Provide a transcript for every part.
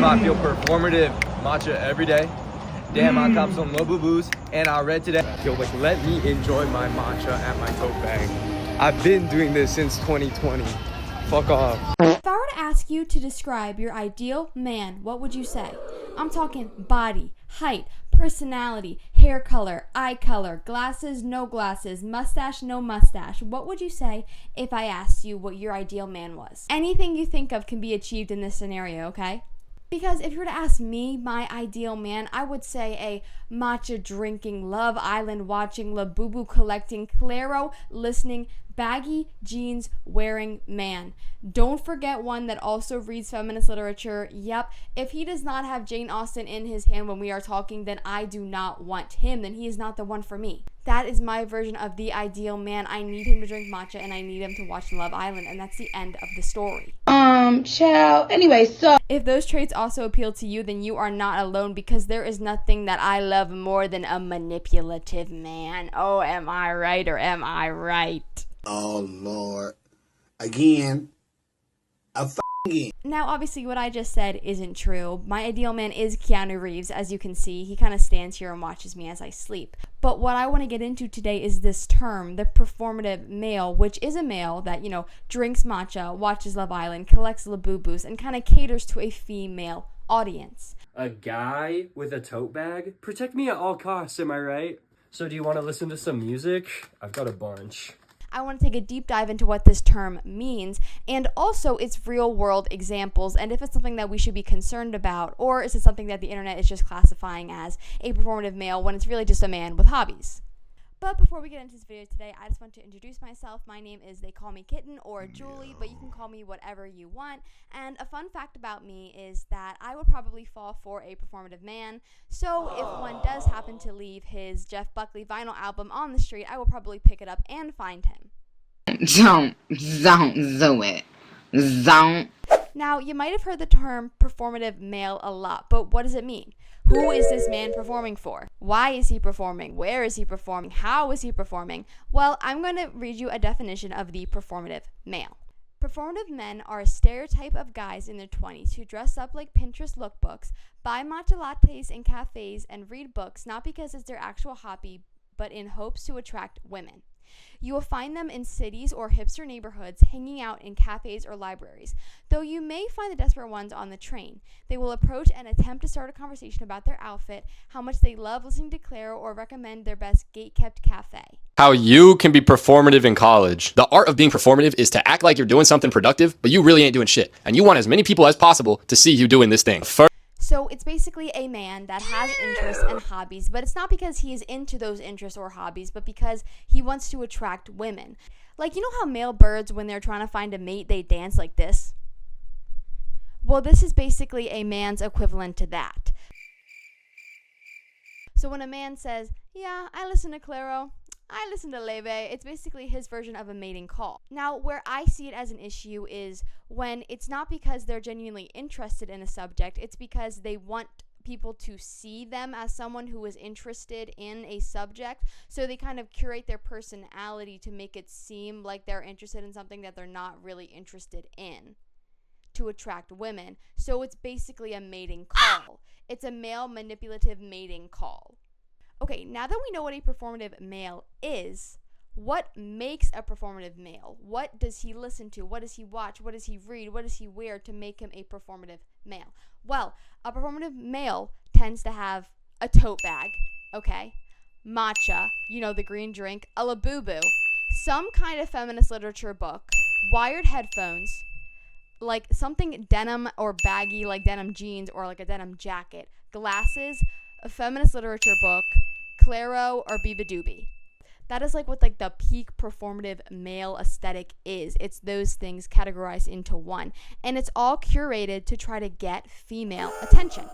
Damn, I feel performative matcha every day. Damn, I cop some labubus and I read today. Yo, like, let me enjoy my matcha at my tote bag. I've been doing this since 2020. Fuck off. If I were to ask you to describe your ideal man, what would you say? I'm talking body, height, personality, hair color, eye color, glasses, no glasses, mustache, no mustache. What would you say if I asked you what your ideal man was? Anything you think of can be achieved in this scenario, okay? Because if you were to ask me my ideal man, I would say a matcha drinking, Love Island watching, labubu collecting, clairo listening, baggy jeans wearing man. Don't forget one that also reads feminist literature. Yep, if he does not have Jane Austen in his hand when we are talking, then I do not want him. Then he is not the one for me. That is my version of the ideal man. I need him to drink matcha and I need him to watch Love Island, and that's the end of the story. Child. Anyway, so if those traits also appeal to you, then you are not alone, because there is nothing that I love more than a manipulative man. Oh, am I right or am I right? Oh, Lord. Again. Now, obviously, what I just said isn't true. My ideal man is Keanu Reeves, as you can see. He kind of stands here and watches me as I sleep. But what I want to get into today is this term, the performative male, which is a male that, drinks matcha, watches Love Island, collects labubus, and kind of caters to a female audience. A guy with a tote bag? Protect me at all costs, am I right? So do you want to listen to some music? I've got a bunch. I want to take a deep dive into what this term means and also its real world examples, and if it's something that we should be concerned about, or is it something that the internet is just classifying as a performative male when it's really just a man with hobbies. But before we get into this video today, I just want to introduce myself. My name is They Call Me Kitten, or Julie, but you can call me whatever you want. And a fun fact about me is that I would probably fall for a performative man. So if one does happen to leave his Jeff Buckley vinyl album on the street, I will probably pick it up and find him. don't do it. Don't. Now, you might have heard the term performative male a lot, but what does it mean? Who is this man performing for? Why is he performing? Where is he performing? How is he performing? Well, I'm going to read you a definition of the performative male. Performative men are a stereotype of guys in their 20s who dress up like Pinterest lookbooks, buy matcha lattes in cafes, and read books not because it's their actual hobby, but in hopes to attract women. You will find them in cities or hipster neighborhoods, hanging out in cafes or libraries. Though you may find the desperate ones on the train, they will approach and attempt to start a conversation about their outfit, how much they love listening to Clairo, or recommend their best gate-kept cafe. How you can be performative in college. The art of being performative is to act like you're doing something productive, but you really ain't doing shit. And you want as many people as possible to see you doing this thing. So it's basically a man that has interests and hobbies, but it's not because he is into those interests or hobbies, but because he wants to attract women. Like, you know how male birds, when they're trying to find a mate, they dance like this? Well, this is basically a man's equivalent to that. So when a man says, yeah, I listen to Clairo, I listen to laufey, it's basically his version of a mating call. Now, where I see it as an issue is when it's not because they're genuinely interested in a subject, it's because they want people to see them as someone who is interested in a subject, so they kind of curate their personality to make it seem like they're interested in something that they're not really interested in, to attract women. So it's basically a mating call. It's a male manipulative mating call. Okay, now that we know what a performative male is, what makes a performative male? What does he listen to? What does he watch? What does he read? What does he wear to make him a performative male? Well, a performative male tends to have a tote bag, okay, matcha, the green drink, a labubu, some kind of feminist literature book, wired headphones, like something denim or baggy like denim jeans or like a denim jacket, glasses, a feminist literature book, clairo, or beabadobee. That is like what the peak performative male aesthetic is. It's those things categorized into one. And it's all curated to try to get female attention.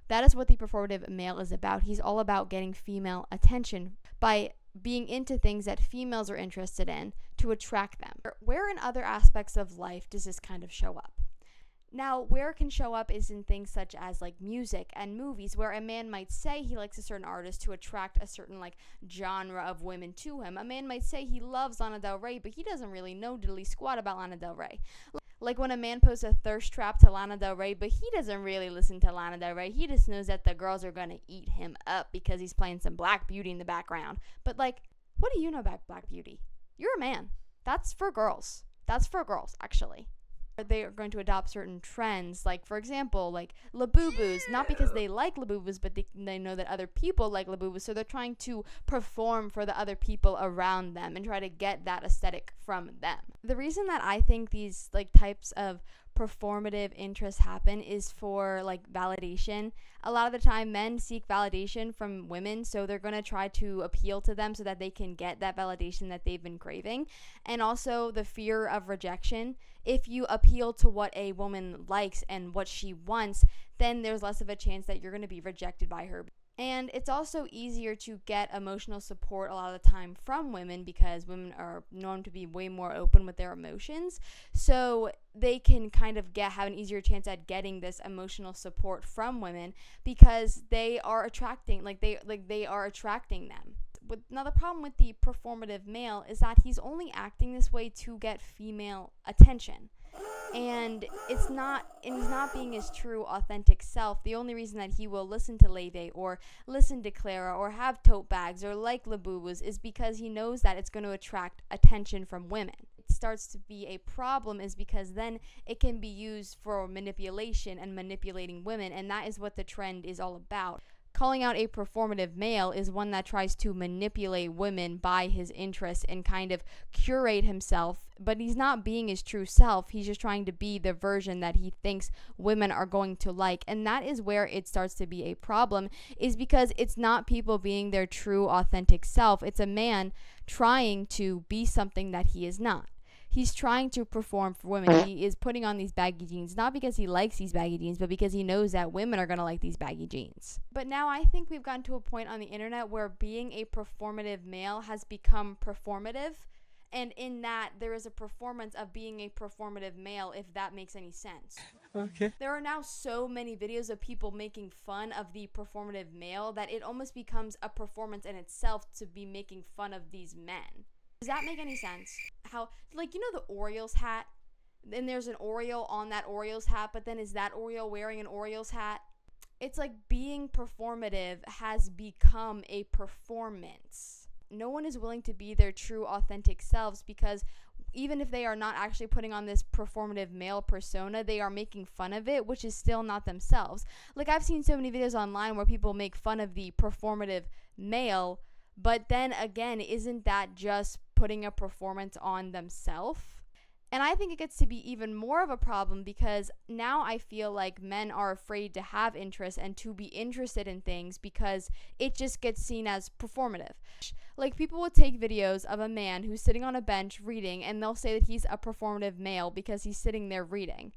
That is what the performative male is about. He's all about getting female attention by being into things that females are interested in to attract them. Where in other aspects of life does this kind of show up? Now, where it can show up is in things such as like music and movies, where a man might say he likes a certain artist to attract a certain genre of women to him. A man might say he loves Lana Del Rey, but he doesn't really know diddly squat about Lana Del Rey. Like when a man posts a thirst trap to Lana Del Rey, but he doesn't really listen to Lana Del Rey. He just knows that the girls are going to eat him up because he's playing some Black Beauty in the background. But like, what do you know about Black Beauty? You're a man. That's for girls. That's for girls, actually. They are going to adopt certain trends, like, for example, like labubus, not because they like labubus, but they know that other people like labubus, so they're trying to perform for the other people around them and try to get that aesthetic from them. The reason that I think these, like, types of performative interests happen is for, like, validation. A lot of the time men seek validation from women, so they're going to try to appeal to them so that they can get that validation that they've been craving. And also the fear of rejection. If you appeal to what a woman likes and what she wants, then there's less of a chance that you're going to be rejected by her. And it's also easier to get emotional support a lot of the time from women because women are known to be way more open with their emotions. So they can kind of have an easier chance at getting this emotional support from women because they are attracting, they are attracting them. Now the problem with the performative male is that he's only acting this way to get female attention. And he's not being his true, authentic self. The only reason that he will listen to laufey or listen to clairo or have tote bags or like labubus is because he knows that it's going to attract attention from women. It starts to be a problem is because then it can be used for manipulation and manipulating women, and that is what the trend is all about. Calling out a performative male is one that tries to manipulate women by his interests and kind of curate himself, but he's not being his true self. He's just trying to be the version that he thinks women are going to like, and that is where it starts to be a problem, is because it's not people being their true, authentic self. It's a man trying to be something that he is not. He's trying to perform for women. He is putting on these baggy jeans, not because he likes these baggy jeans, but because he knows that women are going to like these baggy jeans. But now I think we've gotten to a point on the internet where being a performative male has become performative. And in that, there is a performance of being a performative male, if that makes any sense. Okay. There are now so many videos of people making fun of the performative male that it almost becomes a performance in itself to be making fun of these men. Does that make any sense? How, like, you know the Orioles hat? And there's an Oreo on that Orioles hat, but then is that Oreo wearing an Orioles hat? It's like being performative has become a performance. No one is willing to be their true, authentic selves because even if they are not actually putting on this performative male persona, they are making fun of it, which is still not themselves. Like, I've seen so many videos online where people make fun of the performative male, but then again, isn't that just putting a performance on themselves? And I think it gets to be even more of a problem because now I feel like men are afraid to have interest and to be interested in things because it just gets seen as performative. Like, people will take videos of a man who's sitting on a bench reading and they'll say that he's a performative male because he's sitting there reading.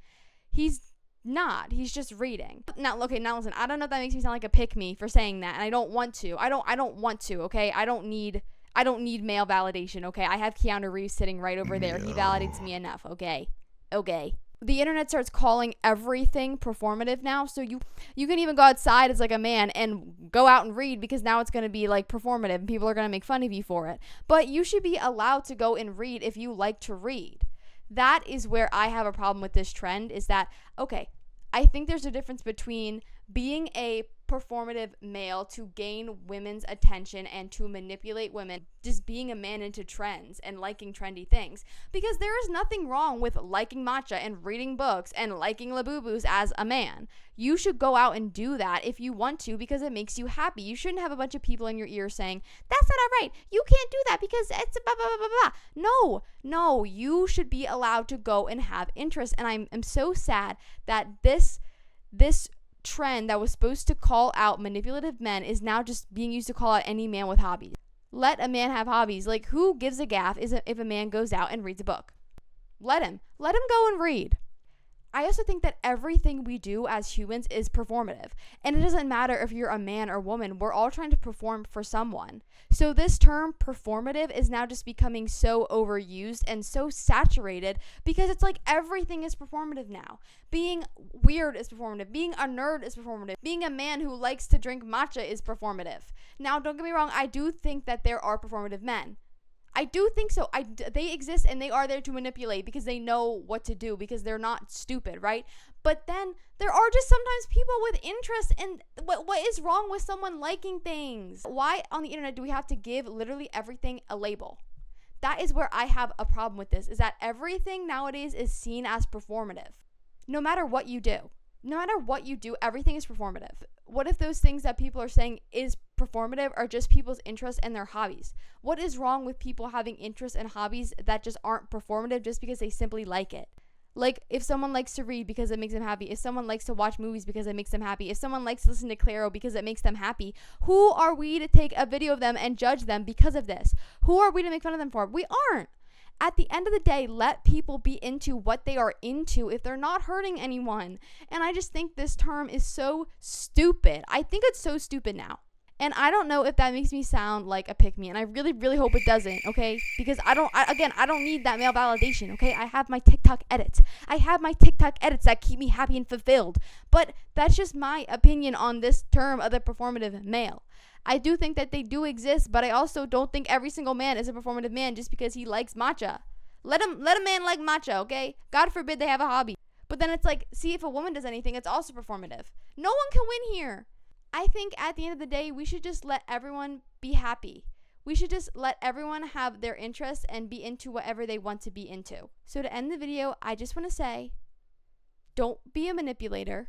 He's not. He's just reading. Now listen, I don't know if that makes me sound like a pick-me for saying that, and I don't want to. I don't want to, okay? I don't need male validation, okay? I have Keanu Reeves sitting right over there. He validates me enough, okay? Okay. The internet starts calling everything performative now, so you can even go outside as like a man and go out and read because now it's going to be like performative and people are going to make fun of you for it. But you should be allowed to go and read if you like to read. That is where I have a problem with this trend, is that, okay, I think there's a difference between being a performative male to gain women's attention and to manipulate women, just being a man into trends and liking trendy things. Because there is nothing wrong with liking matcha and reading books and liking labubus as a man. You should go out and do that if you want to because it makes you happy. You shouldn't have a bunch of people in your ear saying, that's not all right. You can't do that because it's blah, blah, blah, blah, blah. No, you should be allowed to go and have interest. And I'm so sad that this trend that was supposed to call out manipulative men is now just being used to call out any man with hobbies. Let a man have hobbies. Like, who gives a gaff if a man goes out and reads a book? Let him go and read. I also think that everything we do as humans is performative. And it doesn't matter if you're a man or woman, we're all trying to perform for someone. So this term performative is now just becoming so overused and so saturated because it's like everything is performative now. Being weird is performative. Being a nerd is performative. Being a man who likes to drink matcha is performative. Now, don't get me wrong, I do think that there are performative men. I do think so. They exist and they are there to manipulate because they know what to do, because they're not stupid, right? But then there are just sometimes people with interest, and what is wrong with someone liking things? Why on the internet do we have to give literally everything a label? That is where I have a problem with this, is that everything nowadays is seen as performative. No matter what you do. No matter what you do, everything is performative. What if those things that people are saying is performative are just people's interests and their hobbies? What is wrong with people having interests and hobbies that just aren't performative just because they simply like it? Like, if someone likes to read because it makes them happy, if someone likes to watch movies because it makes them happy, if someone likes to listen to Clairo because it makes them happy, who are we to take a video of them and judge them because of this? Who are we to make fun of them for? We aren't. At the end of the day, let people be into what they are into if they're not hurting anyone. And I just think this term is so stupid. I think it's so stupid now. And I don't know if that makes me sound like a pick-me, and I really, really hope it doesn't, okay? Because I don't need that male validation, okay? I have my TikTok edits. I have my TikTok edits that keep me happy and fulfilled. But that's just my opinion on this term of the performative male. I do think that they do exist, but I also don't think every single man is a performative man just because he likes matcha. Let a man like matcha, okay? God forbid they have a hobby. But then it's like, see, if a woman does anything, it's also performative. No one can win here. I think at the end of the day, we should just let everyone be happy. We should just let everyone have their interests and be into whatever they want to be into. So to end the video, I just want to say, don't be a manipulator.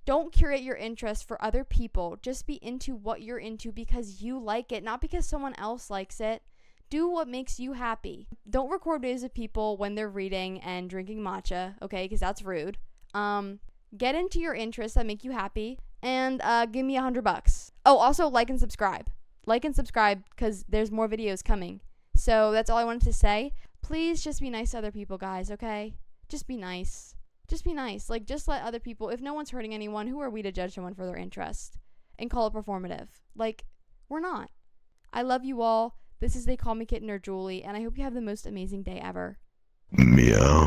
Don't curate your interest for other people. Just be into what you're into because you like it, not because someone else likes it. Do what makes you happy. Don't record videos of people when they're reading and drinking matcha, okay, because that's rude. Get into your interests that make you happy, and give me $100. Oh, also like and subscribe. Like and subscribe because there's more videos coming. So that's all I wanted to say. Please just be nice to other people, guys, okay? Just be nice. Just be nice. Like, just let other people, if no one's hurting anyone, who are we to judge someone for their interest and call it performative? Like, we're not. I love you all. This is They Call Me Kitten or Julie, and I hope you have the most amazing day ever. Meow.